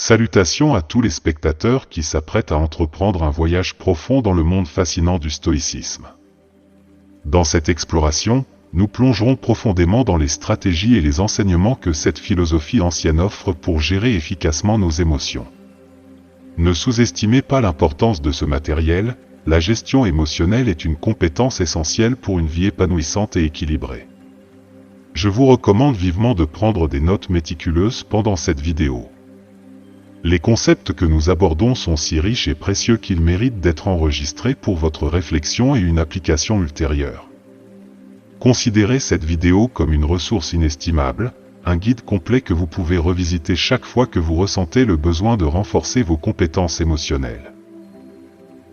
Salutations à tous les spectateurs qui s'apprêtent à entreprendre un voyage profond dans le monde fascinant du stoïcisme. Dans cette exploration, nous plongerons profondément dans les stratégies et les enseignements que cette philosophie ancienne offre pour gérer efficacement nos émotions. Ne sous-estimez pas l'importance de ce matériel, la gestion émotionnelle est une compétence essentielle pour une vie épanouissante et équilibrée. Je vous recommande vivement de prendre des notes méticuleuses pendant cette vidéo. Les concepts que nous abordons sont si riches et précieux qu'ils méritent d'être enregistrés pour votre réflexion et une application ultérieure. Considérez cette vidéo comme une ressource inestimable, un guide complet que vous pouvez revisiter chaque fois que vous ressentez le besoin de renforcer vos compétences émotionnelles.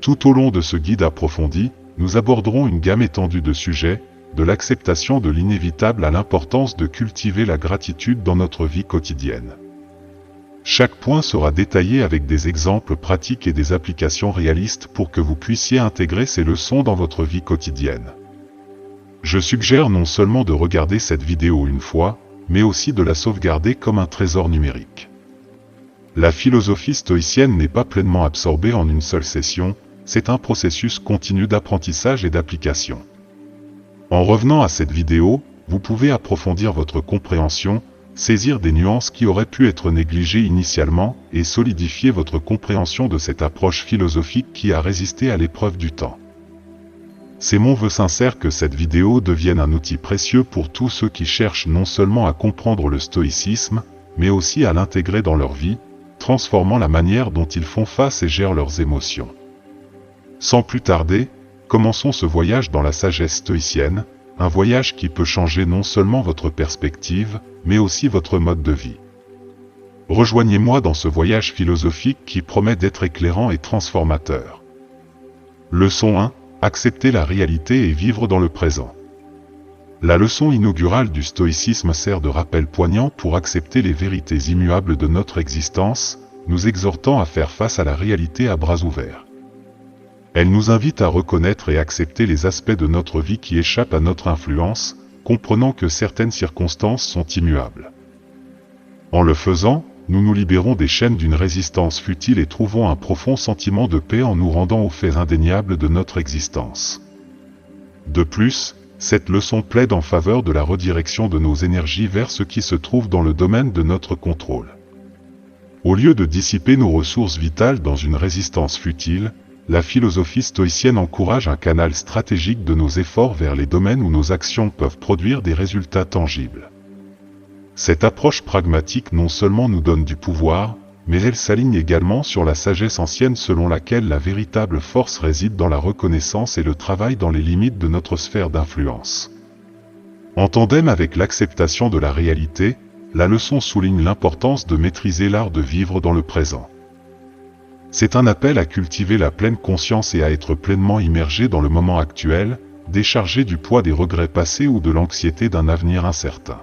Tout au long de ce guide approfondi, nous aborderons une gamme étendue de sujets, de l'acceptation de l'inévitable à l'importance de cultiver la gratitude dans notre vie quotidienne. Chaque point sera détaillé avec des exemples pratiques et des applications réalistes pour que vous puissiez intégrer ces leçons dans votre vie quotidienne. Je suggère non seulement de regarder cette vidéo une fois, mais aussi de la sauvegarder comme un trésor numérique. La philosophie stoïcienne n'est pas pleinement absorbée en une seule session, c'est un processus continu d'apprentissage et d'application. En revenant à cette vidéo, vous pouvez approfondir votre compréhension, saisir des nuances qui auraient pu être négligées initialement et solidifier votre compréhension de cette approche philosophique qui a résisté à l'épreuve du temps. C'est mon vœu sincère que cette vidéo devienne un outil précieux pour tous ceux qui cherchent non seulement à comprendre le stoïcisme, mais aussi à l'intégrer dans leur vie, transformant la manière dont ils font face et gèrent leurs émotions. Sans plus tarder, commençons ce voyage dans la sagesse stoïcienne, un voyage qui peut changer non seulement votre perspective, mais aussi votre mode de vie. Rejoignez-moi dans ce voyage philosophique qui promet d'être éclairant et transformateur. Leçon 1. Accepter la réalité et vivre dans le présent. La leçon inaugurale du stoïcisme sert de rappel poignant pour accepter les vérités immuables de notre existence, nous exhortant à faire face à la réalité à bras ouverts. Elle nous invite à reconnaître et accepter les aspects de notre vie qui échappent à notre influence, comprenant que certaines circonstances sont immuables. En le faisant, nous nous libérons des chaînes d'une résistance futile et trouvons un profond sentiment de paix en nous rendant aux faits indéniables de notre existence. De plus, cette leçon plaide en faveur de la redirection de nos énergies vers ce qui se trouve dans le domaine de notre contrôle. Au lieu de dissiper nos ressources vitales dans une résistance futile, la philosophie stoïcienne encourage un canal stratégique de nos efforts vers les domaines où nos actions peuvent produire des résultats tangibles. Cette approche pragmatique non seulement nous donne du pouvoir, mais elle s'aligne également sur la sagesse ancienne selon laquelle la véritable force réside dans la reconnaissance et le travail dans les limites de notre sphère d'influence. En tandem avec l'acceptation de la réalité, la leçon souligne l'importance de maîtriser l'art de vivre dans le présent. C'est un appel à cultiver la pleine conscience et à être pleinement immergé dans le moment actuel, déchargé du poids des regrets passés ou de l'anxiété d'un avenir incertain.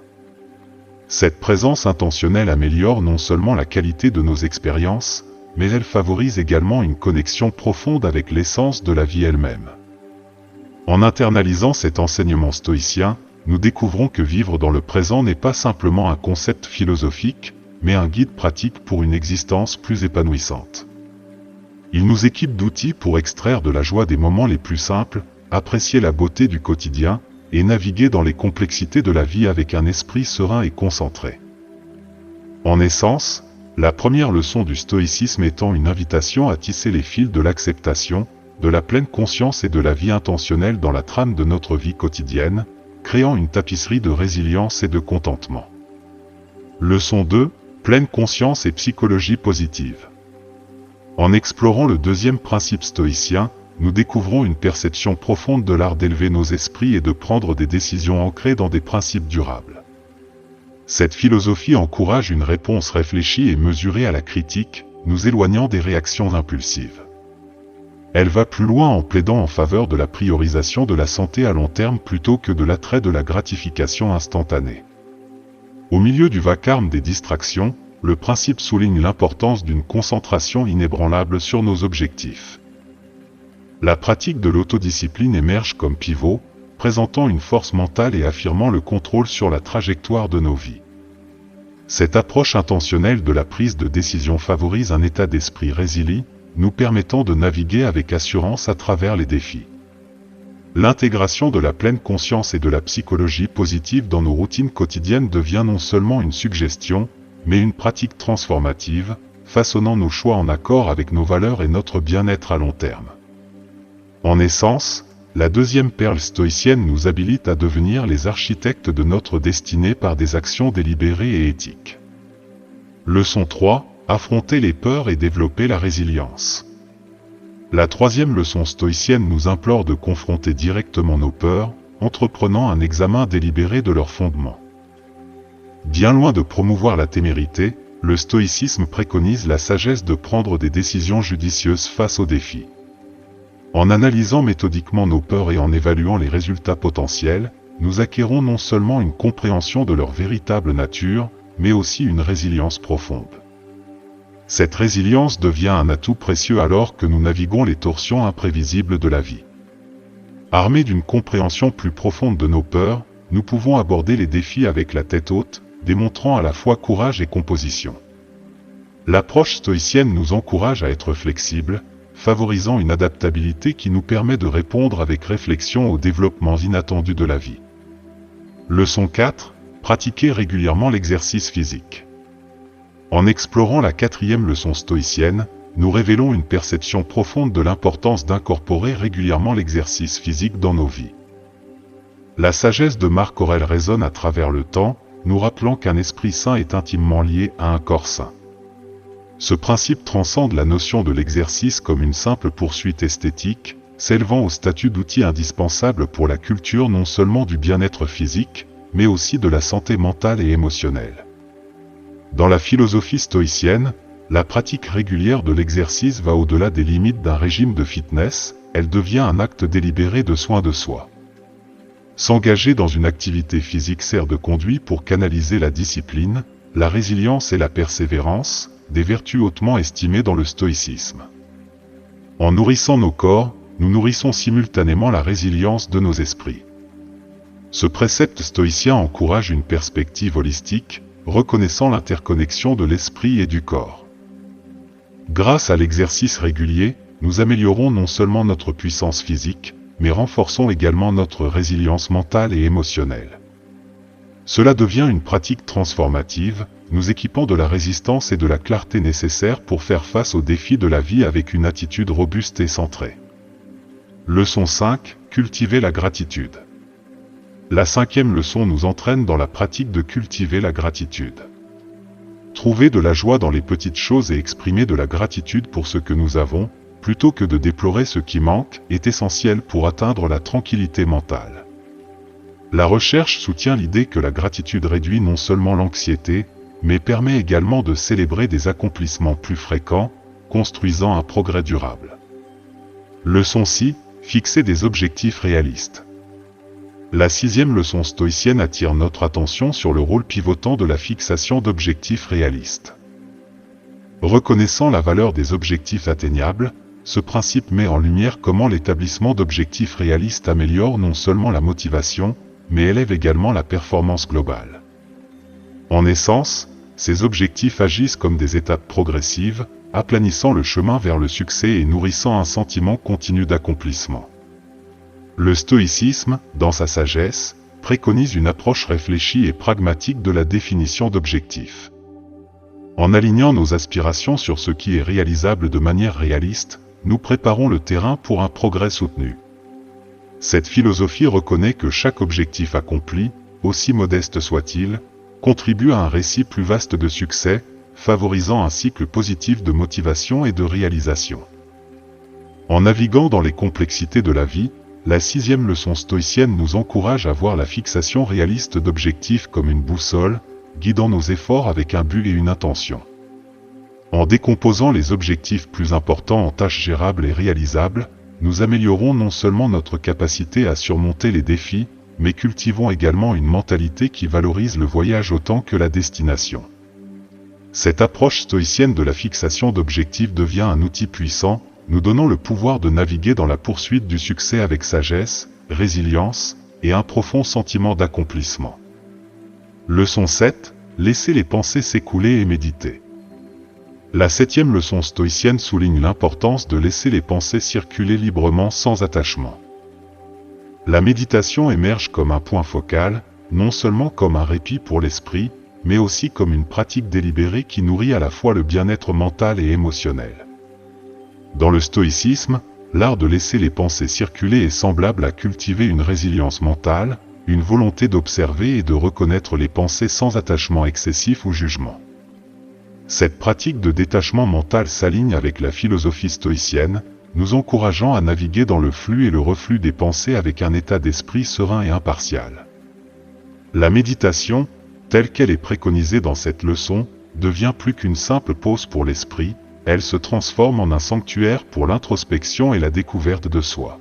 Cette présence intentionnelle améliore non seulement la qualité de nos expériences, mais elle favorise également une connexion profonde avec l'essence de la vie elle-même. En internalisant cet enseignement stoïcien, nous découvrons que vivre dans le présent n'est pas simplement un concept philosophique, mais un guide pratique pour une existence plus épanouissante. Il nous équipe d'outils pour extraire de la joie des moments les plus simples, apprécier la beauté du quotidien, et naviguer dans les complexités de la vie avec un esprit serein et concentré. En essence, la première leçon du stoïcisme étant une invitation à tisser les fils de l'acceptation, de la pleine conscience et de la vie intentionnelle dans la trame de notre vie quotidienne, créant une tapisserie de résilience et de contentement. Leçon 2, pleine conscience et psychologie positive. En explorant le deuxième principe stoïcien, nous découvrons une perception profonde de l'art d'élever nos esprits et de prendre des décisions ancrées dans des principes durables. Cette philosophie encourage une réponse réfléchie et mesurée à la critique, nous éloignant des réactions impulsives. Elle va plus loin en plaidant en faveur de la priorisation de la santé à long terme plutôt que de l'attrait de la gratification instantanée. Au milieu du vacarme des distractions, le principe souligne l'importance d'une concentration inébranlable sur nos objectifs. La pratique de l'autodiscipline émerge comme pivot, présentant une force mentale et affirmant le contrôle sur la trajectoire de nos vies. Cette approche intentionnelle de la prise de décision favorise un état d'esprit résilient, nous permettant de naviguer avec assurance à travers les défis. L'intégration de la pleine conscience et de la psychologie positive dans nos routines quotidiennes devient non seulement une suggestion, mais une pratique transformative, façonnant nos choix en accord avec nos valeurs et notre bien-être à long terme. En essence, la deuxième perle stoïcienne nous habilite à devenir les architectes de notre destinée par des actions délibérées et éthiques. Leçon 3. Affronter les peurs et développer la résilience. La troisième leçon stoïcienne nous implore de confronter directement nos peurs, entreprenant un examen délibéré de leurs fondements. Bien loin de promouvoir la témérité, le stoïcisme préconise la sagesse de prendre des décisions judicieuses face aux défis. En analysant méthodiquement nos peurs et en évaluant les résultats potentiels, nous acquérons non seulement une compréhension de leur véritable nature, mais aussi une résilience profonde. Cette résilience devient un atout précieux alors que nous naviguons les torsions imprévisibles de la vie. Armés d'une compréhension plus profonde de nos peurs, nous pouvons aborder les défis avec la tête haute, démontrant à la fois courage et composition. L'approche stoïcienne nous encourage à être flexibles, favorisant une adaptabilité qui nous permet de répondre avec réflexion aux développements inattendus de la vie. Leçon 4. Pratiquer régulièrement l'exercice physique. En explorant la quatrième leçon stoïcienne, nous révélons une perception profonde de l'importance d'incorporer régulièrement l'exercice physique dans nos vies. La sagesse de Marc Aurèle résonne à travers le temps, nous rappelant qu'un esprit sain est intimement lié à un corps sain. Ce principe transcende la notion de l'exercice comme une simple poursuite esthétique, s'élevant au statut d'outil indispensable pour la culture non seulement du bien-être physique, mais aussi de la santé mentale et émotionnelle. Dans la philosophie stoïcienne, la pratique régulière de l'exercice va au-delà des limites d'un régime de fitness, elle devient un acte délibéré de soin de soi. S'engager dans une activité physique sert de conduit pour canaliser la discipline, la résilience et la persévérance, des vertus hautement estimées dans le stoïcisme. En nourrissant nos corps, nous nourrissons simultanément la résilience de nos esprits. Ce précepte stoïcien encourage une perspective holistique, reconnaissant l'interconnexion de l'esprit et du corps. Grâce à l'exercice régulier, nous améliorons non seulement notre puissance physique, mais renforçons également notre résilience mentale et émotionnelle. Cela devient une pratique transformative, nous équipant de la résistance et de la clarté nécessaires pour faire face aux défis de la vie avec une attitude robuste et centrée. Leçon 5. Cultiver la gratitude. La cinquième leçon nous entraîne dans la pratique de cultiver la gratitude. Trouver de la joie dans les petites choses et exprimer de la gratitude pour ce que nous avons, plutôt que de déplorer ce qui manque, est essentiel pour atteindre la tranquillité mentale. La recherche soutient l'idée que la gratitude réduit non seulement l'anxiété, mais permet également de célébrer des accomplissements plus fréquents, construisant un progrès durable. Leçon 6. Fixer des objectifs réalistes. La sixième leçon stoïcienne attire notre attention sur le rôle pivotant de la fixation d'objectifs réalistes. Reconnaissant la valeur des objectifs atteignables, ce principe met en lumière comment l'établissement d'objectifs réalistes améliore non seulement la motivation, mais élève également la performance globale. En essence, ces objectifs agissent comme des étapes progressives, aplanissant le chemin vers le succès et nourrissant un sentiment continu d'accomplissement. Le stoïcisme, dans sa sagesse, préconise une approche réfléchie et pragmatique de la définition d'objectifs. En alignant nos aspirations sur ce qui est réalisable de manière réaliste, nous préparons le terrain pour un progrès soutenu. Cette philosophie reconnaît que chaque objectif accompli, aussi modeste soit-il, contribue à un récit plus vaste de succès, favorisant un cycle positif de motivation et de réalisation. En naviguant dans les complexités de la vie, la sixième leçon stoïcienne nous encourage à voir la fixation réaliste d'objectifs comme une boussole, guidant nos efforts avec un but et une intention. En décomposant les objectifs plus importants en tâches gérables et réalisables, nous améliorons non seulement notre capacité à surmonter les défis, mais cultivons également une mentalité qui valorise le voyage autant que la destination. Cette approche stoïcienne de la fixation d'objectifs devient un outil puissant, nous donnant le pouvoir de naviguer dans la poursuite du succès avec sagesse, résilience, et un profond sentiment d'accomplissement. Leçon 7. laissez les pensées s'écouler et méditer. La 7e leçon stoïcienne souligne l'importance de laisser les pensées circuler librement sans attachement. La méditation émerge comme un point focal, non seulement comme un répit pour l'esprit, mais aussi comme une pratique délibérée qui nourrit à la fois le bien-être mental et émotionnel. Dans le stoïcisme, l'art de laisser les pensées circuler est semblable à cultiver une résilience mentale, une volonté d'observer et de reconnaître les pensées sans attachement excessif ou jugement. Cette pratique de détachement mental s'aligne avec la philosophie stoïcienne, nous encourageant à naviguer dans le flux et le reflux des pensées avec un état d'esprit serein et impartial. La méditation, telle qu'elle est préconisée dans cette leçon, devient plus qu'une simple pause pour l'esprit, elle se transforme en un sanctuaire pour l'introspection et la découverte de soi.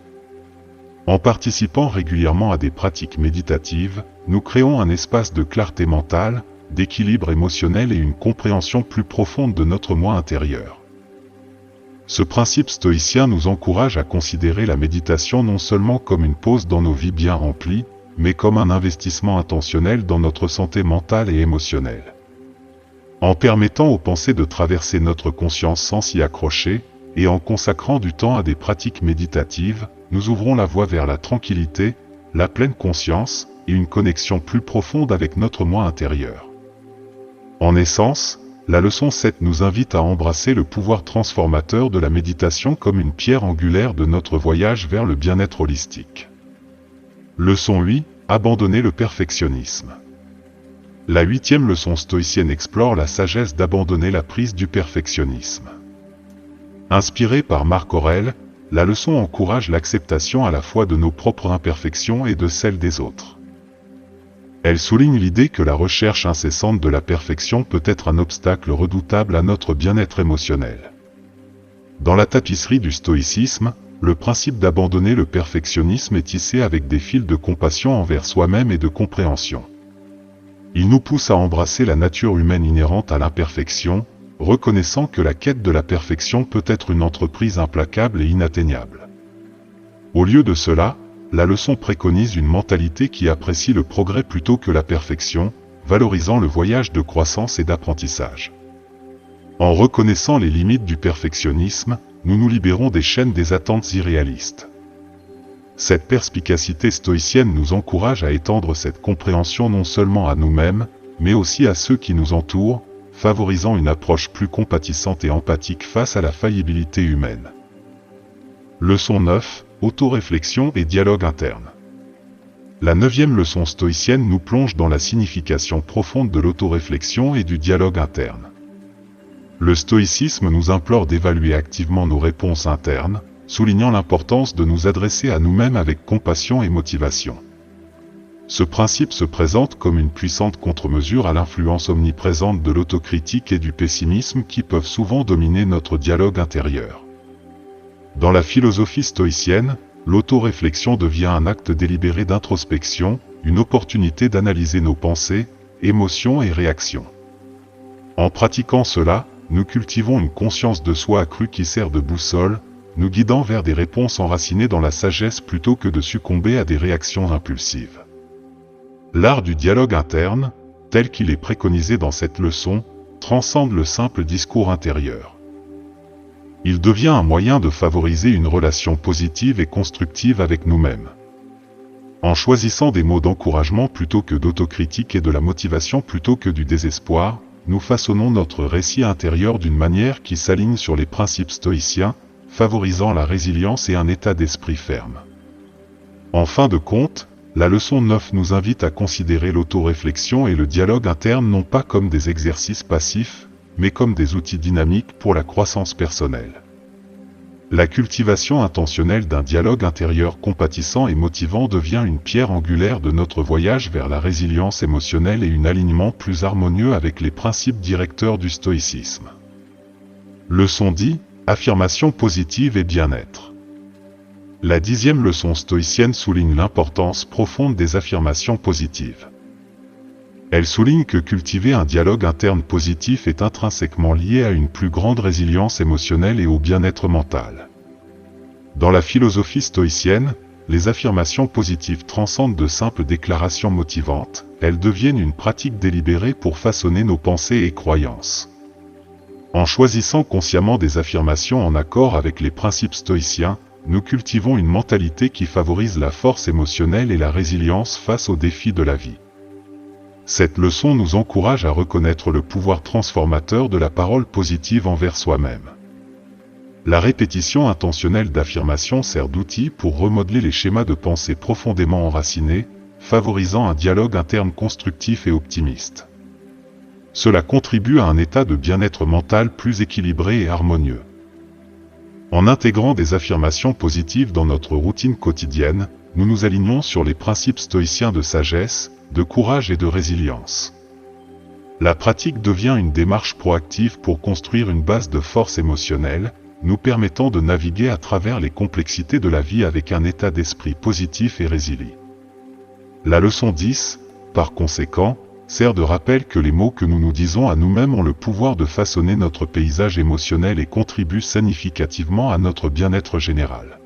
En participant régulièrement à des pratiques méditatives, nous créons un espace de clarté mentale, d'équilibre émotionnel et une compréhension plus profonde de notre moi intérieur. Ce principe stoïcien nous encourage à considérer la méditation non seulement comme une pause dans nos vies bien remplies, mais comme un investissement intentionnel dans notre santé mentale et émotionnelle. En permettant aux pensées de traverser notre conscience sans s'y accrocher, et en consacrant du temps à des pratiques méditatives, nous ouvrons la voie vers la tranquillité, la pleine conscience, et une connexion plus profonde avec notre moi intérieur. En essence, la leçon 7 nous invite à embrasser le pouvoir transformateur de la méditation comme une pierre angulaire de notre voyage vers le bien-être holistique. Leçon 8, abandonner le perfectionnisme. La 8e leçon stoïcienne explore la sagesse d'abandonner la prise du perfectionnisme. Inspirée par Marc Aurèle, la leçon encourage l'acceptation à la fois de nos propres imperfections et de celles des autres. Elle souligne l'idée que la recherche incessante de la perfection peut être un obstacle redoutable à notre bien-être émotionnel. Dans la tapisserie du stoïcisme, le principe d'abandonner le perfectionnisme est tissé avec des fils de compassion envers soi-même et de compréhension. Il nous pousse à embrasser la nature humaine inhérente à l'imperfection, reconnaissant que la quête de la perfection peut être une entreprise implacable et inatteignable. Au lieu de cela, la leçon préconise une mentalité qui apprécie le progrès plutôt que la perfection, valorisant le voyage de croissance et d'apprentissage. En reconnaissant les limites du perfectionnisme, nous nous libérons des chaînes des attentes irréalistes. Cette perspicacité stoïcienne nous encourage à étendre cette compréhension non seulement à nous-mêmes, mais aussi à ceux qui nous entourent, favorisant une approche plus compatissante et empathique face à la faillibilité humaine. Leçon 9, autoréflexion et dialogue interne. La 9e leçon stoïcienne nous plonge dans la signification profonde de l'autoréflexion et du dialogue interne. Le stoïcisme nous implore d'évaluer activement nos réponses internes, soulignant l'importance de nous adresser à nous-mêmes avec compassion et motivation. Ce principe se présente comme une puissante contre-mesure à l'influence omniprésente de l'autocritique et du pessimisme qui peuvent souvent dominer notre dialogue intérieur. Dans la philosophie stoïcienne, l'autoréflexion devient un acte délibéré d'introspection, une opportunité d'analyser nos pensées, émotions et réactions. En pratiquant cela, nous cultivons une conscience de soi accrue qui sert de boussole, nous guidant vers des réponses enracinées dans la sagesse plutôt que de succomber à des réactions impulsives. L'art du dialogue interne, tel qu'il est préconisé dans cette leçon, transcende le simple discours intérieur. Il devient un moyen de favoriser une relation positive et constructive avec nous-mêmes. En choisissant des mots d'encouragement plutôt que d'autocritique et de la motivation plutôt que du désespoir, nous façonnons notre récit intérieur d'une manière qui s'aligne sur les principes stoïciens, favorisant la résilience et un état d'esprit ferme. En fin de compte, la leçon 9 nous invite à considérer l'autoréflexion et le dialogue interne non pas comme des exercices passifs, mais comme des outils dynamiques pour la croissance personnelle. La cultivation intentionnelle d'un dialogue intérieur compatissant et motivant devient une pierre angulaire de notre voyage vers la résilience émotionnelle et un alignement plus harmonieux avec les principes directeurs du stoïcisme. Leçon 10, affirmation positive et bien-être. La 10e leçon stoïcienne souligne l'importance profonde des affirmations positives. Elle souligne que cultiver un dialogue interne positif est intrinsèquement lié à une plus grande résilience émotionnelle et au bien-être mental. Dans la philosophie stoïcienne, les affirmations positives transcendent de simples déclarations motivantes, elles deviennent une pratique délibérée pour façonner nos pensées et croyances. En choisissant consciemment des affirmations en accord avec les principes stoïciens, nous cultivons une mentalité qui favorise la force émotionnelle et la résilience face aux défis de la vie. Cette leçon nous encourage à reconnaître le pouvoir transformateur de la parole positive envers soi-même. La répétition intentionnelle d'affirmations sert d'outil pour remodeler les schémas de pensée profondément enracinés, favorisant un dialogue interne constructif et optimiste. Cela contribue à un état de bien-être mental plus équilibré et harmonieux. En intégrant des affirmations positives dans notre routine quotidienne, nous nous alignons sur les principes stoïciens de sagesse, de courage et de résilience. La pratique devient une démarche proactive pour construire une base de force émotionnelle, nous permettant de naviguer à travers les complexités de la vie avec un état d'esprit positif et résilient. La leçon 10, par conséquent, sert de rappel que les mots que nous nous disons à nous-mêmes ont le pouvoir de façonner notre paysage émotionnel et contribuent significativement à notre bien-être général.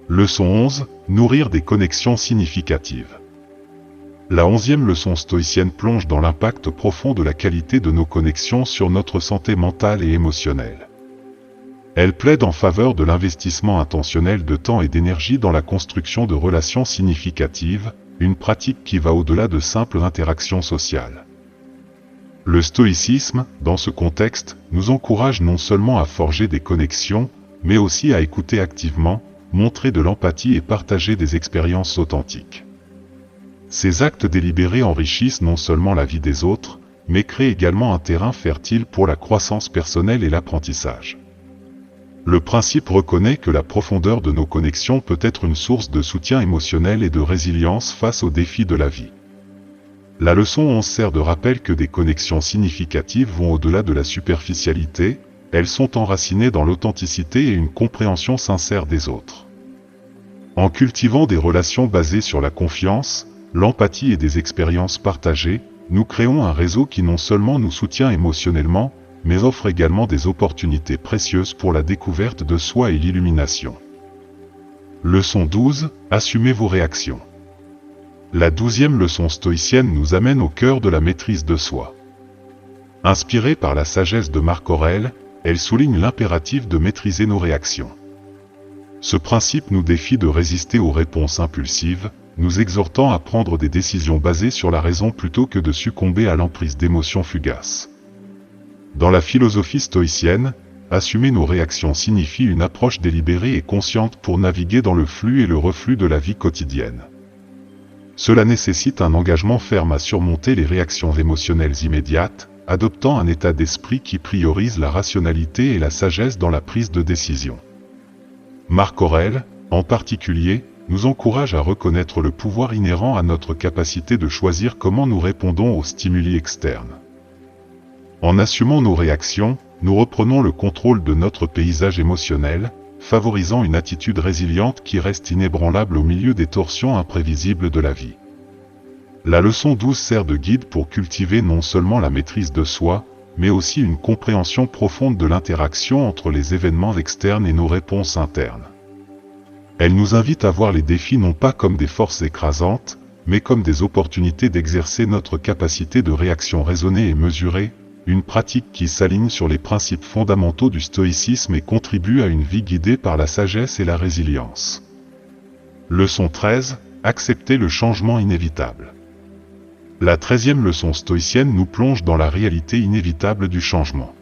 Leçon 11, nourrir des connexions significatives. La 11e leçon stoïcienne plonge dans l'impact profond de la qualité de nos connexions sur notre santé mentale et émotionnelle. Elle plaide en faveur de l'investissement intentionnel de temps et d'énergie dans la construction de relations significatives, une pratique qui va au-delà de simples interactions sociales. Le stoïcisme, dans ce contexte, nous encourage non seulement à forger des connexions, mais aussi à écouter activement, montrer de l'empathie et partager des expériences authentiques. Ces actes délibérés enrichissent non seulement la vie des autres, mais créent également un terrain fertile pour la croissance personnelle et l'apprentissage. Le principe reconnaît que la profondeur de nos connexions peut être une source de soutien émotionnel et de résilience face aux défis de la vie. La leçon 11 sert de rappel que des connexions significatives vont au-delà de la superficialité, elles sont enracinées dans l'authenticité et une compréhension sincère des autres. En cultivant des relations basées sur la confiance, l'empathie et des expériences partagées, nous créons un réseau qui non seulement nous soutient émotionnellement, mais offre également des opportunités précieuses pour la découverte de soi et l'illumination. Leçon 12, assumez vos réactions. La 12e leçon stoïcienne nous amène au cœur de la maîtrise de soi. Inspirée par la sagesse de Marc Aurèle, elle souligne l'impératif de maîtriser nos réactions. Ce principe nous défie de résister aux réponses impulsives, nous exhortant à prendre des décisions basées sur la raison plutôt que de succomber à l'emprise d'émotions fugaces. Dans la philosophie stoïcienne, assumer nos réactions signifie une approche délibérée et consciente pour naviguer dans le flux et le reflux de la vie quotidienne. Cela nécessite un engagement ferme à surmonter les réactions émotionnelles immédiates, adoptant un état d'esprit qui priorise la rationalité et la sagesse dans la prise de décision. Marc Aurèle, en particulier, nous encourage à reconnaître le pouvoir inhérent à notre capacité de choisir comment nous répondons aux stimuli externes. En assumant nos réactions, nous reprenons le contrôle de notre paysage émotionnel, favorisant une attitude résiliente qui reste inébranlable au milieu des torsions imprévisibles de la vie. La leçon 12 sert de guide pour cultiver non seulement la maîtrise de soi, mais aussi une compréhension profonde de l'interaction entre les événements externes et nos réponses internes. Elle nous invite à voir les défis non pas comme des forces écrasantes, mais comme des opportunités d'exercer notre capacité de réaction raisonnée et mesurée, une pratique qui s'aligne sur les principes fondamentaux du stoïcisme et contribue à une vie guidée par la sagesse et la résilience. Leçon 13, accepter le changement inévitable. La 13e leçon stoïcienne nous plonge dans la réalité inévitable du changement.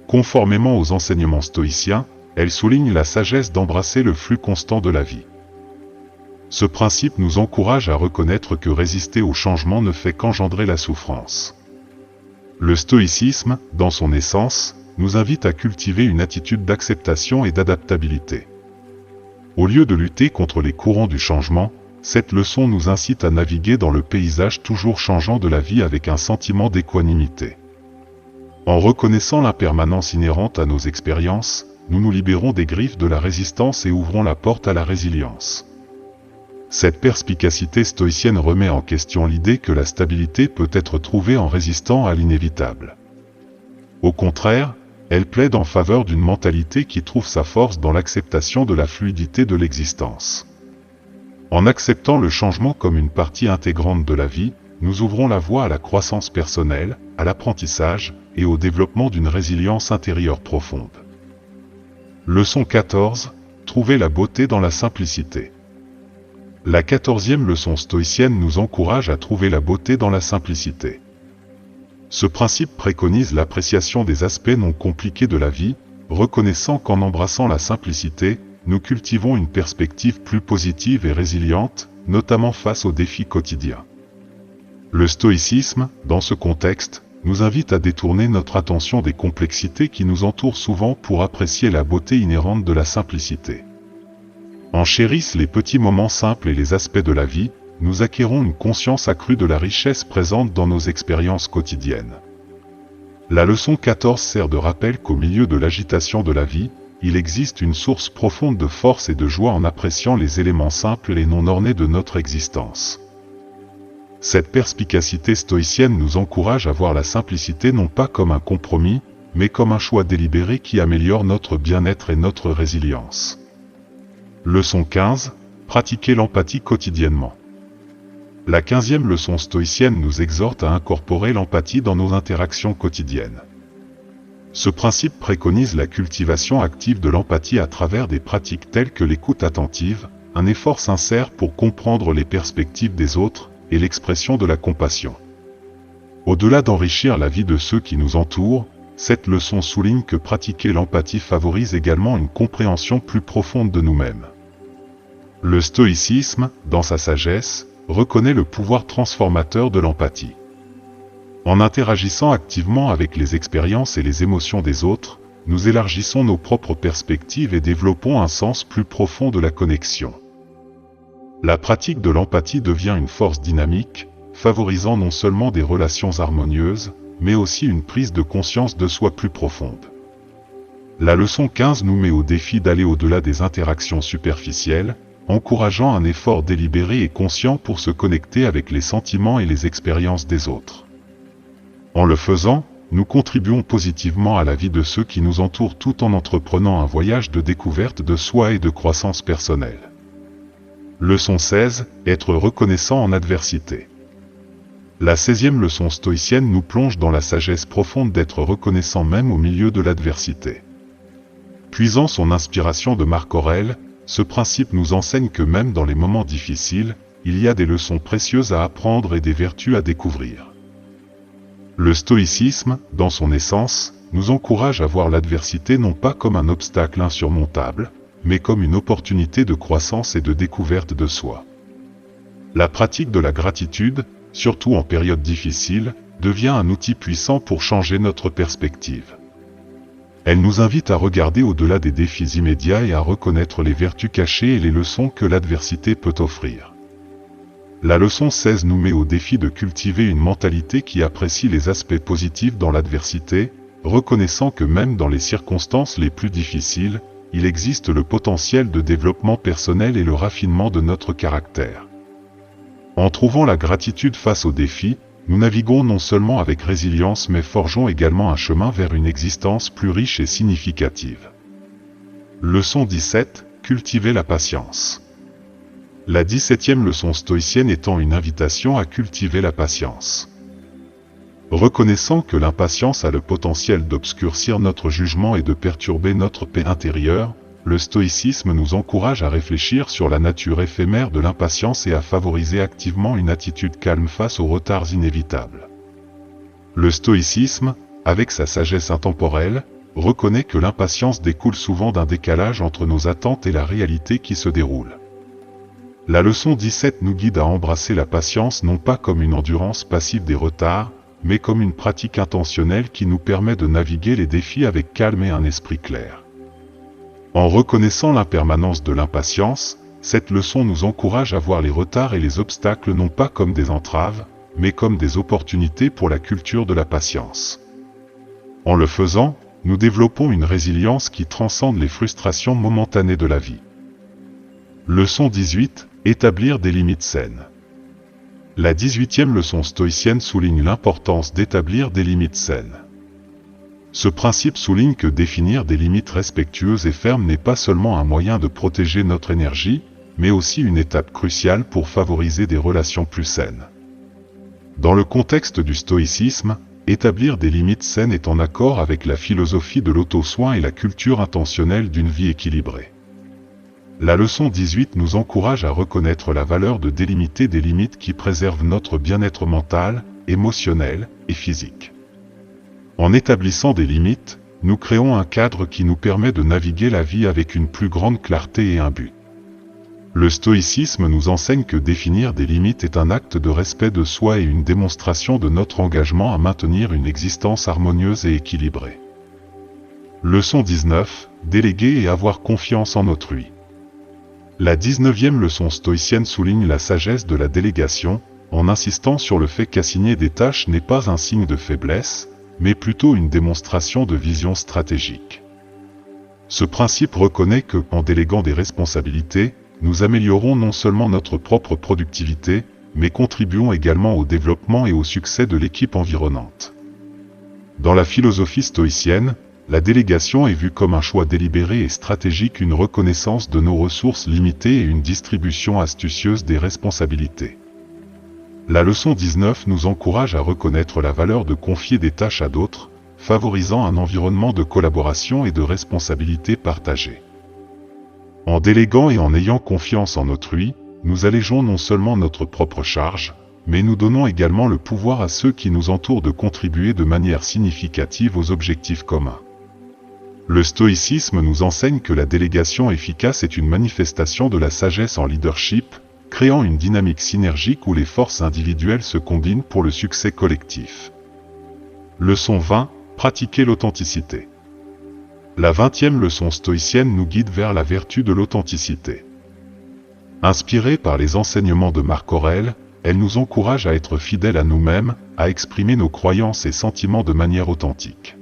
Conformément aux enseignements stoïciens, elle souligne la sagesse d'embrasser le flux constant de la vie. Ce principe nous encourage à reconnaître que résister au changement ne fait qu'engendrer la souffrance. Le stoïcisme, dans son essence, nous invite à cultiver une attitude d'acceptation et d'adaptabilité. Au lieu de lutter contre les courants du changement, cette leçon nous incite à naviguer dans le paysage toujours changeant de la vie avec un sentiment d'équanimité. En reconnaissant l'impermanence inhérente à nos expériences, nous nous libérons des griffes de la résistance et ouvrons la porte à la résilience. Cette perspicacité stoïcienne remet en question l'idée que la stabilité peut être trouvée en résistant à l'inévitable. Au contraire, elle plaide en faveur d'une mentalité qui trouve sa force dans l'acceptation de la fluidité de l'existence. En acceptant le changement comme une partie intégrante de la vie, nous ouvrons la voie à la croissance personnelle, à l'apprentissage et au développement d'une résilience intérieure profonde. Leçon 14. Trouver la beauté dans la simplicité. La 14e leçon stoïcienne nous encourage à trouver la beauté dans la simplicité. Ce principe préconise l'appréciation des aspects non compliqués de la vie, reconnaissant qu'en embrassant la simplicité, nous cultivons une perspective plus positive et résiliente, notamment face aux défis quotidiens. Le stoïcisme, dans ce contexte, nous invite à détourner notre attention des complexités qui nous entourent souvent pour apprécier la beauté inhérente de la simplicité. En chérissant les petits moments simples et les aspects de la vie, nous acquérons une conscience accrue de la richesse présente dans nos expériences quotidiennes. La leçon 14 sert de rappel qu'au milieu de l'agitation de la vie, il existe une source profonde de force et de joie en appréciant les éléments simples et non ornés de notre existence. Cette perspicacité stoïcienne nous encourage à voir la simplicité non pas comme un compromis, mais comme un choix délibéré qui améliore notre bien-être et notre résilience. Leçon 15. Pratiquer l'empathie quotidiennement. La 15e leçon stoïcienne nous exhorte à incorporer l'empathie dans nos interactions quotidiennes. Ce principe préconise la cultivation active de l'empathie à travers des pratiques telles que l'écoute attentive, un effort sincère pour comprendre les perspectives des autres, et l'expression de la compassion. Au-delà d'enrichir la vie de ceux qui nous entourent, cette leçon souligne que pratiquer l'empathie favorise également une compréhension plus profonde de nous-mêmes. Le stoïcisme, dans sa sagesse, reconnaît le pouvoir transformateur de l'empathie. En interagissant activement avec les expériences et les émotions des autres, nous élargissons nos propres perspectives et développons un sens plus profond de la connexion. La pratique de l'empathie devient une force dynamique, favorisant non seulement des relations harmonieuses, mais aussi une prise de conscience de soi plus profonde. La leçon 15 nous met au défi d'aller au-delà des interactions superficielles, encourageant un effort délibéré et conscient pour se connecter avec les sentiments et les expériences des autres. En le faisant, nous contribuons positivement à la vie de ceux qui nous entourent tout en entreprenant un voyage de découverte de soi et de croissance personnelle. Leçon 16. Être reconnaissant en adversité. La 16e leçon stoïcienne nous plonge dans la sagesse profonde d'être reconnaissant même au milieu de l'adversité. Puisant son inspiration de Marc Aurèle, ce principe nous enseigne que même dans les moments difficiles, il y a des leçons précieuses à apprendre et des vertus à découvrir. Le stoïcisme, dans son essence, nous encourage à voir l'adversité non pas comme un obstacle insurmontable, mais comme une opportunité de croissance et de découverte de soi. La pratique de la gratitude, surtout en période difficile, devient un outil puissant pour changer notre perspective. Elle nous invite à regarder au-delà des défis immédiats et à reconnaître les vertus cachées et les leçons que l'adversité peut offrir. La leçon 16 nous met au défi de cultiver une mentalité qui apprécie les aspects positifs dans l'adversité, reconnaissant que même dans les circonstances les plus difficiles, il existe le potentiel de développement personnel et le raffinement de notre caractère. En trouvant la gratitude face aux défis, nous naviguons non seulement avec résilience mais forgeons également un chemin vers une existence plus riche et significative. Leçon 17. Cultiver la patience. La 17e leçon stoïcienne étant une invitation à cultiver la patience. Reconnaissant que l'impatience a le potentiel d'obscurcir notre jugement et de perturber notre paix intérieure, le stoïcisme nous encourage à réfléchir sur la nature éphémère de l'impatience et à favoriser activement une attitude calme face aux retards inévitables. Le stoïcisme, avec sa sagesse intemporelle, reconnaît que l'impatience découle souvent d'un décalage entre nos attentes et la réalité qui se déroule. La leçon 17 nous guide à embrasser la patience non pas comme une endurance passive des retards, mais comme une pratique intentionnelle qui nous permet de naviguer les défis avec calme et un esprit clair. En reconnaissant l'impermanence de l'impatience, cette leçon nous encourage à voir les retards et les obstacles non pas comme des entraves, mais comme des opportunités pour la culture de la patience. En le faisant, nous développons une résilience qui transcende les frustrations momentanées de la vie. Leçon 18. Établir des limites saines. La 18e leçon stoïcienne souligne l'importance d'établir des limites saines. Ce principe souligne que définir des limites respectueuses et fermes n'est pas seulement un moyen de protéger notre énergie, mais aussi une étape cruciale pour favoriser des relations plus saines. Dans le contexte du stoïcisme, établir des limites saines est en accord avec la philosophie de l'auto-soin et la culture intentionnelle d'une vie équilibrée. La leçon 18 nous encourage à reconnaître la valeur de délimiter des limites qui préservent notre bien-être mental, émotionnel et physique. En établissant des limites, nous créons un cadre qui nous permet de naviguer la vie avec une plus grande clarté et un but. Le stoïcisme nous enseigne que définir des limites est un acte de respect de soi et une démonstration de notre engagement à maintenir une existence harmonieuse et équilibrée. Leçon 19, déléguer et avoir confiance en autrui. La 19e leçon stoïcienne souligne la sagesse de la délégation, en insistant sur le fait qu'assigner des tâches n'est pas un signe de faiblesse, mais plutôt une démonstration de vision stratégique. Ce principe reconnaît que, en déléguant des responsabilités, nous améliorons non seulement notre propre productivité, mais contribuons également au développement et au succès de l'équipe environnante. Dans la philosophie stoïcienne, la délégation est vue comme un choix délibéré et stratégique, une reconnaissance de nos ressources limitées et une distribution astucieuse des responsabilités. La leçon 19 nous encourage à reconnaître la valeur de confier des tâches à d'autres, favorisant un environnement de collaboration et de responsabilité partagée. En déléguant et en ayant confiance en autrui, nous allégeons non seulement notre propre charge, mais nous donnons également le pouvoir à ceux qui nous entourent de contribuer de manière significative aux objectifs communs. Le stoïcisme nous enseigne que la délégation efficace est une manifestation de la sagesse en leadership, créant une dynamique synergique où les forces individuelles se combinent pour le succès collectif. Leçon 20, pratiquer l'authenticité. La 20e leçon stoïcienne nous guide vers la vertu de l'authenticité. Inspirée par les enseignements de Marc Aurèle, elle nous encourage à être fidèles à nous-mêmes, à exprimer nos croyances et sentiments de manière authentique.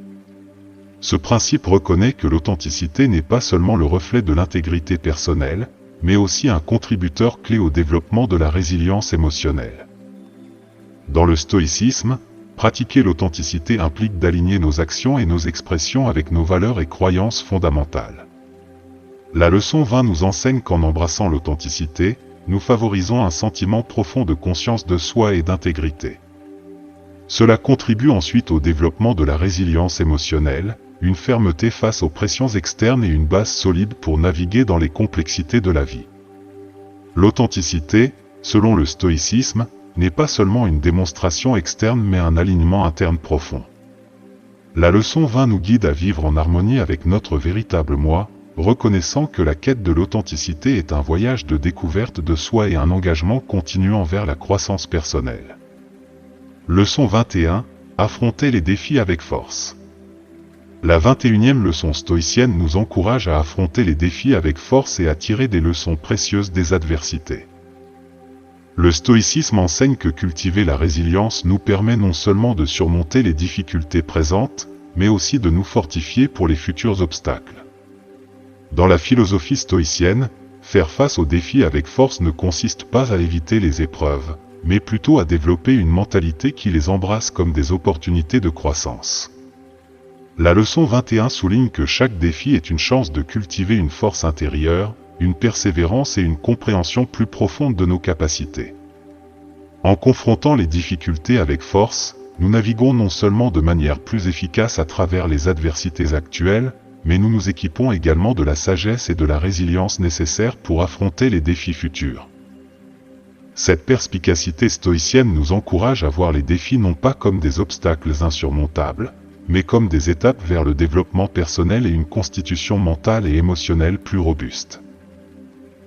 Ce principe reconnaît que l'authenticité n'est pas seulement le reflet de l'intégrité personnelle, mais aussi un contributeur clé au développement de la résilience émotionnelle. Dans le stoïcisme, pratiquer l'authenticité implique d'aligner nos actions et nos expressions avec nos valeurs et croyances fondamentales. La leçon 20 nous enseigne qu'en embrassant l'authenticité, nous favorisons un sentiment profond de conscience de soi et d'intégrité. Cela contribue ensuite au développement de la résilience émotionnelle, une fermeté face aux pressions externes et une base solide pour naviguer dans les complexités de la vie. L'authenticité, selon le stoïcisme, n'est pas seulement une démonstration externe mais un alignement interne profond. La leçon 20 nous guide à vivre en harmonie avec notre véritable moi, reconnaissant que la quête de l'authenticité est un voyage de découverte de soi et un engagement continuant vers la croissance personnelle. Leçon 21, affronter les défis avec force. La 21e leçon stoïcienne nous encourage à affronter les défis avec force et à tirer des leçons précieuses des adversités. Le stoïcisme enseigne que cultiver la résilience nous permet non seulement de surmonter les difficultés présentes, mais aussi de nous fortifier pour les futurs obstacles. Dans la philosophie stoïcienne, faire face aux défis avec force ne consiste pas à éviter les épreuves, mais plutôt à développer une mentalité qui les embrasse comme des opportunités de croissance. La leçon 21 souligne que chaque défi est une chance de cultiver une force intérieure, une persévérance et une compréhension plus profonde de nos capacités. En confrontant les difficultés avec force, nous naviguons non seulement de manière plus efficace à travers les adversités actuelles, mais nous nous équipons également de la sagesse et de la résilience nécessaires pour affronter les défis futurs. Cette perspicacité stoïcienne nous encourage à voir les défis non pas comme des obstacles insurmontables, mais comme des étapes vers le développement personnel et une constitution mentale et émotionnelle plus robuste.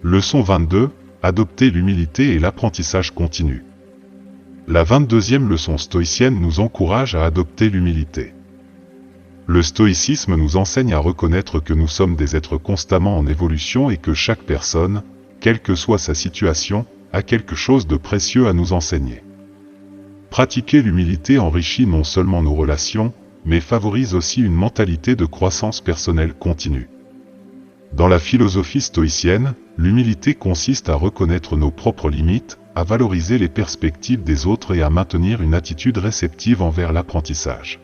Leçon 22, adopter l'humilité et l'apprentissage continu. La 22e leçon stoïcienne nous encourage à adopter l'humilité. Le stoïcisme nous enseigne à reconnaître que nous sommes des êtres constamment en évolution et que chaque personne, quelle que soit sa situation, a quelque chose de précieux à nous enseigner. Pratiquer l'humilité enrichit non seulement nos relations, mais favorise aussi une mentalité de croissance personnelle continue. Dans la philosophie stoïcienne, l'humilité consiste à reconnaître nos propres limites, à valoriser les perspectives des autres et à maintenir une attitude réceptive envers l'apprentissage.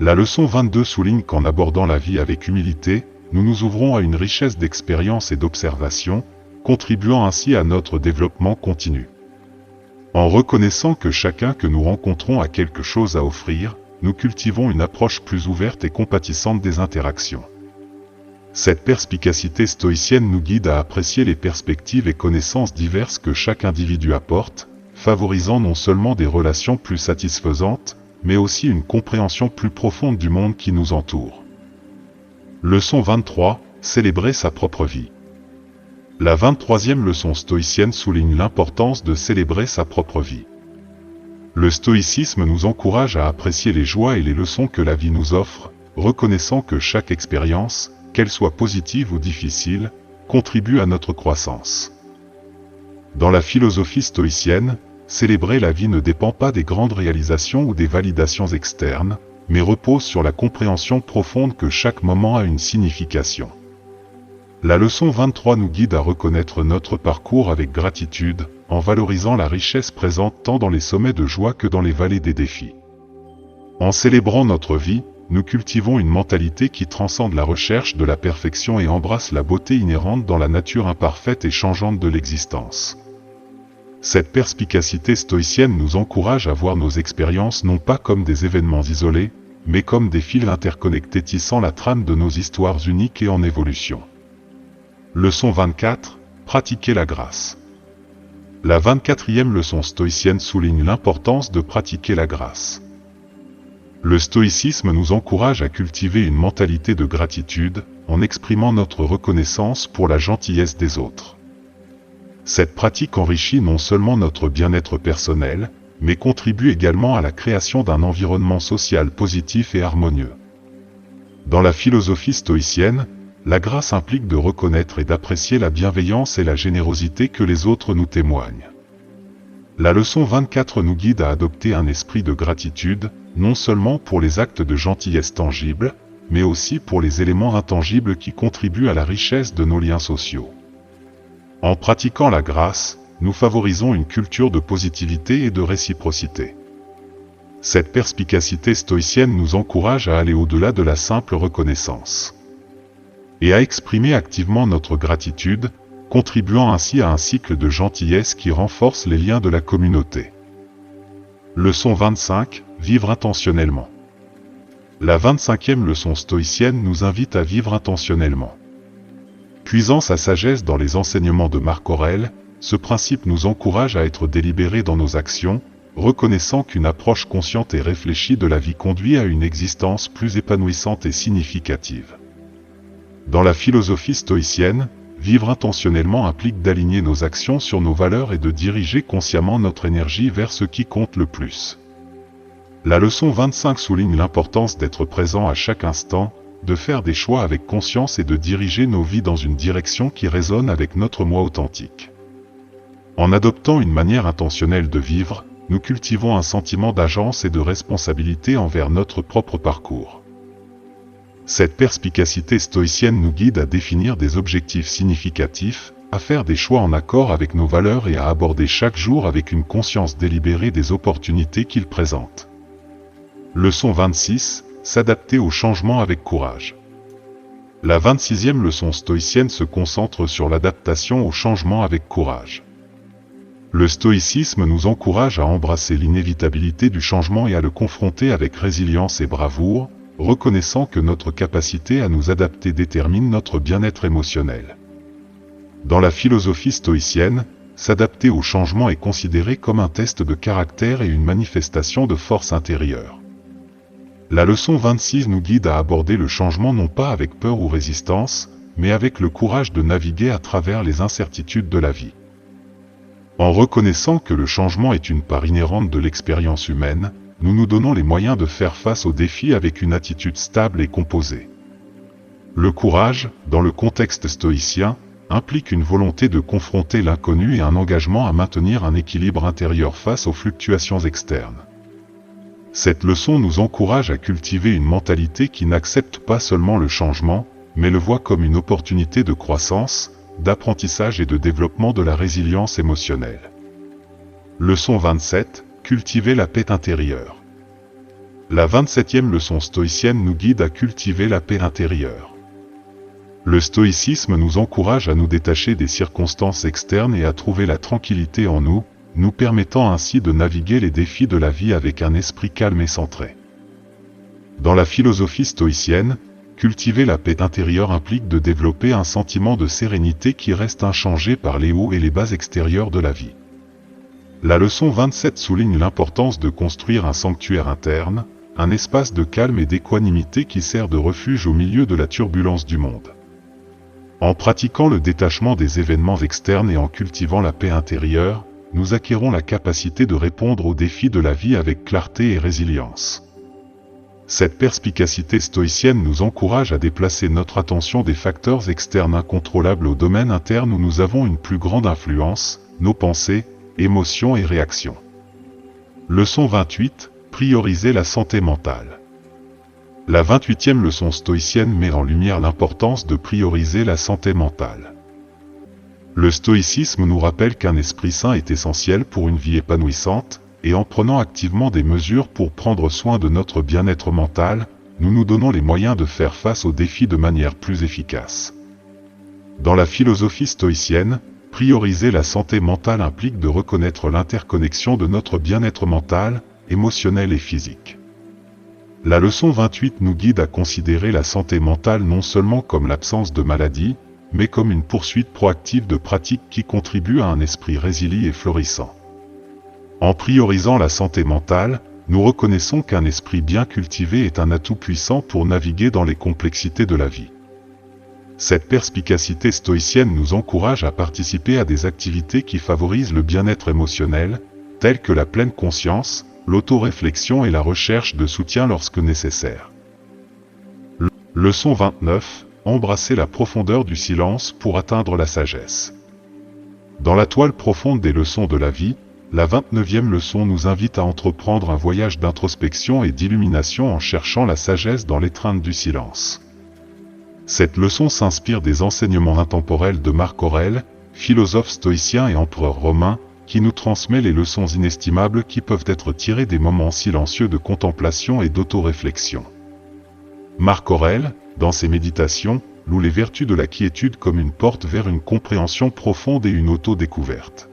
La leçon 22 souligne qu'en abordant la vie avec humilité, nous nous ouvrons à une richesse d'expérience et d'observation, contribuant ainsi à notre développement continu. En reconnaissant que chacun que nous rencontrons a quelque chose à offrir, nous cultivons une approche plus ouverte et compatissante des interactions. Cette perspicacité stoïcienne nous guide à apprécier les perspectives et connaissances diverses que chaque individu apporte, favorisant non seulement des relations plus satisfaisantes, mais aussi une compréhension plus profonde du monde qui nous entoure. Leçon 23. Célébrer sa propre vie. La 23e leçon stoïcienne souligne l'importance de célébrer sa propre vie. Le stoïcisme nous encourage à apprécier les joies et les leçons que la vie nous offre, reconnaissant que chaque expérience, qu'elle soit positive ou difficile, contribue à notre croissance. Dans la philosophie stoïcienne, célébrer la vie ne dépend pas des grandes réalisations ou des validations externes, mais repose sur la compréhension profonde que chaque moment a une signification. La leçon 23 nous guide à reconnaître notre parcours avec gratitude, en valorisant la richesse présente tant dans les sommets de joie que dans les vallées des défis. En célébrant notre vie, nous cultivons une mentalité qui transcende la recherche de la perfection et embrasse la beauté inhérente dans la nature imparfaite et changeante de l'existence. Cette perspicacité stoïcienne nous encourage à voir nos expériences non pas comme des événements isolés, mais comme des fils interconnectés tissant la trame de nos histoires uniques et en évolution. Leçon 24. Pratiquer la grâce. La 24e leçon stoïcienne souligne l'importance de pratiquer la grâce. Le stoïcisme nous encourage à cultiver une mentalité de gratitude, en exprimant notre reconnaissance pour la gentillesse des autres. Cette pratique enrichit non seulement notre bien-être personnel, mais contribue également à la création d'un environnement social positif et harmonieux. Dans la philosophie stoïcienne, la grâce implique de reconnaître et d'apprécier la bienveillance et la générosité que les autres nous témoignent. La leçon 24 nous guide à adopter un esprit de gratitude, non seulement pour les actes de gentillesse tangibles, mais aussi pour les éléments intangibles qui contribuent à la richesse de nos liens sociaux. En pratiquant la grâce, nous favorisons une culture de positivité et de réciprocité. Cette perspicacité stoïcienne nous encourage à aller au-delà de la simple reconnaissance et à exprimer activement notre gratitude, contribuant ainsi à un cycle de gentillesse qui renforce les liens de la communauté. Leçon 25. Vivre intentionnellement. La 25e leçon stoïcienne nous invite à vivre intentionnellement. Puisant sa sagesse dans les enseignements de Marc Aurèle, ce principe nous encourage à être délibérés dans nos actions, reconnaissant qu'une approche consciente et réfléchie de la vie conduit à une existence plus épanouissante et significative. Dans la philosophie stoïcienne, vivre intentionnellement implique d'aligner nos actions sur nos valeurs et de diriger consciemment notre énergie vers ce qui compte le plus. La leçon 25 souligne l'importance d'être présent à chaque instant, de faire des choix avec conscience et de diriger nos vies dans une direction qui résonne avec notre moi authentique. En adoptant une manière intentionnelle de vivre, nous cultivons un sentiment d'agence et de responsabilité envers notre propre parcours. Cette perspicacité stoïcienne nous guide à définir des objectifs significatifs, à faire des choix en accord avec nos valeurs et à aborder chaque jour avec une conscience délibérée des opportunités qu'il présente. Leçon 26. S'adapter au changement avec courage. La 26e leçon stoïcienne se concentre sur l'adaptation au changement avec courage. Le stoïcisme nous encourage à embrasser l'inévitabilité du changement et à le confronter avec résilience et bravoure, reconnaissant que notre capacité à nous adapter détermine notre bien-être émotionnel. Dans la philosophie stoïcienne, s'adapter au changement est considéré comme un test de caractère et une manifestation de force intérieure. La leçon 26 nous guide à aborder le changement non pas avec peur ou résistance, mais avec le courage de naviguer à travers les incertitudes de la vie. En reconnaissant que le changement est une part inhérente de l'expérience humaine, nous nous donnons les moyens de faire face aux défis avec une attitude stable et composée. Le courage, dans le contexte stoïcien, implique une volonté de confronter l'inconnu et un engagement à maintenir un équilibre intérieur face aux fluctuations externes. Cette leçon nous encourage à cultiver une mentalité qui n'accepte pas seulement le changement, mais le voit comme une opportunité de croissance, d'apprentissage et de développement de la résilience émotionnelle. Leçon 27. Cultiver la paix intérieure. La 27e leçon stoïcienne nous guide à cultiver la paix intérieure. Le stoïcisme nous encourage à nous détacher des circonstances externes et à trouver la tranquillité en nous, nous permettant ainsi de naviguer les défis de la vie avec un esprit calme et centré. Dans la philosophie stoïcienne, cultiver la paix intérieure implique de développer un sentiment de sérénité qui reste inchangé par les hauts et les bas extérieurs de la vie. La leçon 27 souligne l'importance de construire un sanctuaire interne, un espace de calme et d'équanimité qui sert de refuge au milieu de la turbulence du monde. En pratiquant le détachement des événements externes et en cultivant la paix intérieure, nous acquérons la capacité de répondre aux défis de la vie avec clarté et résilience. Cette perspicacité stoïcienne nous encourage à déplacer notre attention des facteurs externes incontrôlables au domaine interne où nous avons une plus grande influence, nos pensées, émotions et réactions. Leçon 28, prioriser la santé mentale. La 28e leçon stoïcienne met en lumière l'importance de prioriser la santé mentale. Le stoïcisme nous rappelle qu'un esprit sain est essentiel pour une vie épanouissante, et en prenant activement des mesures pour prendre soin de notre bien-être mental, nous nous donnons les moyens de faire face aux défis de manière plus efficace. Dans la philosophie stoïcienne, prioriser la santé mentale implique de reconnaître l'interconnexion de notre bien-être mental, émotionnel et physique. La leçon 28 nous guide à considérer la santé mentale non seulement comme l'absence de maladie, mais comme une poursuite proactive de pratiques qui contribuent à un esprit résilient et florissant. En priorisant la santé mentale, nous reconnaissons qu'un esprit bien cultivé est un atout puissant pour naviguer dans les complexités de la vie. Cette perspicacité stoïcienne nous encourage à participer à des activités qui favorisent le bien-être émotionnel, telles que la pleine conscience, l'autoréflexion et la recherche de soutien lorsque nécessaire. Leçon 29. Embrasser la profondeur du silence pour atteindre la sagesse. Dans la toile profonde des leçons de la vie, la 29e leçon nous invite à entreprendre un voyage d'introspection et d'illumination en cherchant la sagesse dans l'étreinte du silence. Cette leçon s'inspire des enseignements intemporels de Marc Aurèle, philosophe stoïcien et empereur romain, qui nous transmet les leçons inestimables qui peuvent être tirées des moments silencieux de contemplation et d'autoréflexion. Marc Aurèle, dans ses méditations, loue les vertus de la quiétude comme une porte vers une compréhension profonde et une auto-découverte.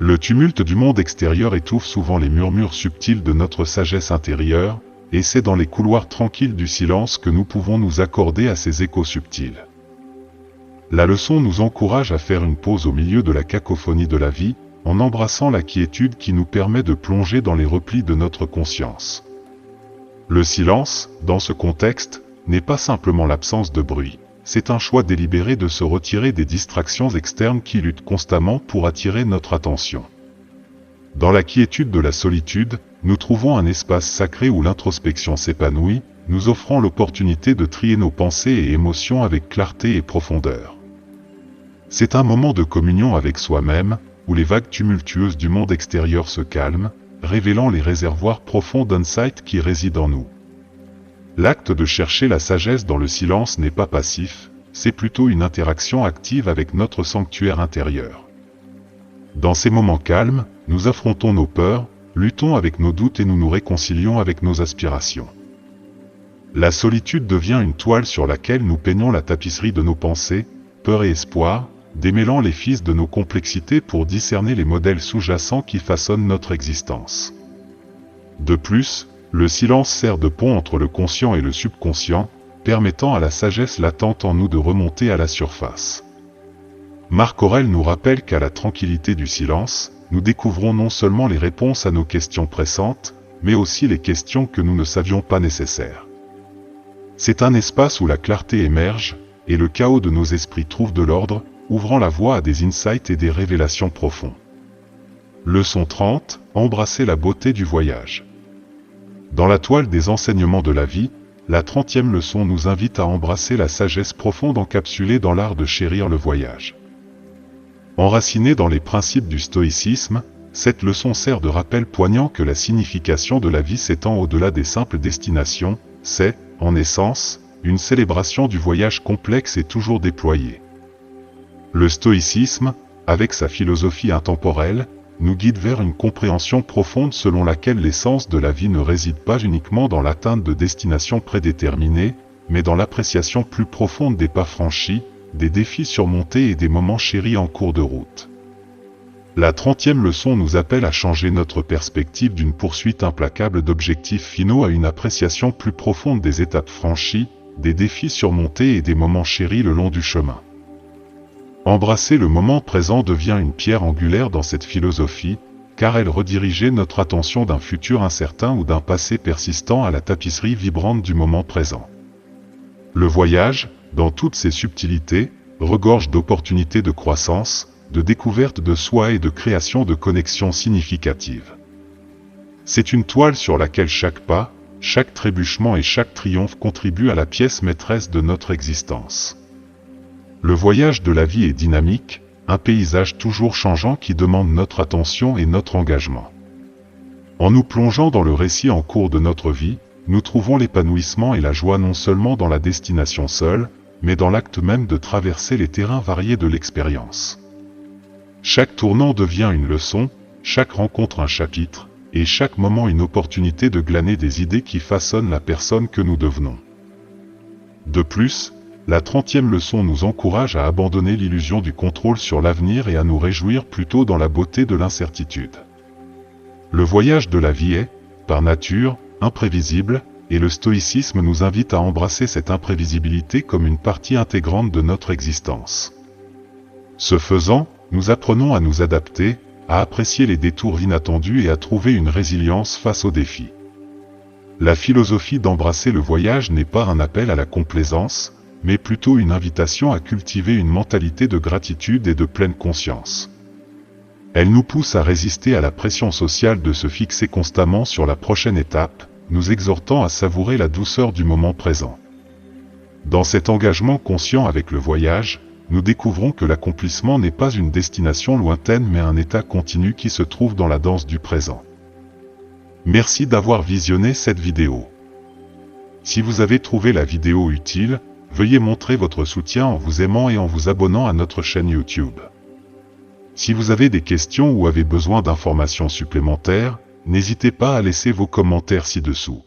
Le tumulte du monde extérieur étouffe souvent les murmures subtils de notre sagesse intérieure, et c'est dans les couloirs tranquilles du silence que nous pouvons nous accorder à ces échos subtils. La leçon nous encourage à faire une pause au milieu de la cacophonie de la vie, en embrassant la quiétude qui nous permet de plonger dans les replis de notre conscience. Le silence, dans ce contexte, n'est pas simplement l'absence de bruit, c'est un choix délibéré de se retirer des distractions externes qui luttent constamment pour attirer notre attention. Dans la quiétude de la solitude, nous trouvons un espace sacré où l'introspection s'épanouit, nous offrant l'opportunité de trier nos pensées et émotions avec clarté et profondeur. C'est un moment de communion avec soi-même, où les vagues tumultueuses du monde extérieur se calment, révélant les réservoirs profonds d'insight qui résident en nous. L'acte de chercher la sagesse dans le silence n'est pas passif, c'est plutôt une interaction active avec notre sanctuaire intérieur. Dans ces moments calmes, nous affrontons nos peurs, luttons avec nos doutes et nous nous réconcilions avec nos aspirations. La solitude devient une toile sur laquelle nous peignons la tapisserie de nos pensées, peur et espoir, démêlant les fils de nos complexités pour discerner les modèles sous-jacents qui façonnent notre existence. De plus, le silence sert de pont entre le conscient et le subconscient, permettant à la sagesse latente en nous de remonter à la surface. Marc Aurèle nous rappelle qu'à la tranquillité du silence, nous découvrons non seulement les réponses à nos questions pressantes, mais aussi les questions que nous ne savions pas nécessaires. C'est un espace où la clarté émerge, et le chaos de nos esprits trouve de l'ordre, ouvrant la voie à des insights et des révélations profondes. Leçon 30. Embrasser la beauté du voyage. Dans la toile des enseignements de la vie, la 30e leçon nous invite à embrasser la sagesse profonde encapsulée dans l'art de chérir le voyage. Enracinée dans les principes du stoïcisme, cette leçon sert de rappel poignant que la signification de la vie s'étend au-delà des simples destinations, c'est, en essence, une célébration du voyage complexe et toujours déployé. Le stoïcisme, avec sa philosophie intemporelle, nous guide vers une compréhension profonde selon laquelle l'essence de la vie ne réside pas uniquement dans l'atteinte de destinations prédéterminées, mais dans l'appréciation plus profonde des pas franchis, des défis surmontés et des moments chéris en cours de route. La 30e leçon nous appelle à changer notre perspective d'une poursuite implacable d'objectifs finaux à une appréciation plus profonde des étapes franchies, des défis surmontés et des moments chéris le long du chemin. Embrasser le moment présent devient une pierre angulaire dans cette philosophie, car elle redirigeait notre attention d'un futur incertain ou d'un passé persistant à la tapisserie vibrante du moment présent. Le voyage, dans toutes ses subtilités, regorge d'opportunités de croissance, de découverte de soi et de création de connexions significatives. C'est une toile sur laquelle chaque pas, chaque trébuchement et chaque triomphe contribuent à la pièce maîtresse de notre existence. Le voyage de la vie est dynamique, un paysage toujours changeant qui demande notre attention et notre engagement. En nous plongeant dans le récit en cours de notre vie, nous trouvons l'épanouissement et la joie non seulement dans la destination seule, mais dans l'acte même de traverser les terrains variés de l'expérience. Chaque tournant devient une leçon, chaque rencontre un chapitre, et chaque moment une opportunité de glaner des idées qui façonnent la personne que nous devenons. De plus, la 30e leçon nous encourage à abandonner l'illusion du contrôle sur l'avenir et à nous réjouir plutôt dans la beauté de l'incertitude. Le voyage de la vie est, par nature, imprévisible, et le stoïcisme nous invite à embrasser cette imprévisibilité comme une partie intégrante de notre existence. Ce faisant, nous apprenons à nous adapter, à apprécier les détours inattendus et à trouver une résilience face aux défis. La philosophie d'embrasser le voyage n'est pas un appel à la complaisance, mais plutôt une invitation à cultiver une mentalité de gratitude et de pleine conscience. Elle nous pousse à résister à la pression sociale de se fixer constamment sur la prochaine étape, nous exhortant à savourer la douceur du moment présent. Dans cet engagement conscient avec le voyage, nous découvrons que l'accomplissement n'est pas une destination lointaine mais un état continu qui se trouve dans la danse du présent. Merci d'avoir visionné cette vidéo. Si vous avez trouvé la vidéo utile, veuillez montrer votre soutien en vous aimant et en vous abonnant à notre chaîne YouTube. Si vous avez des questions ou avez besoin d'informations supplémentaires, n'hésitez pas à laisser vos commentaires ci-dessous.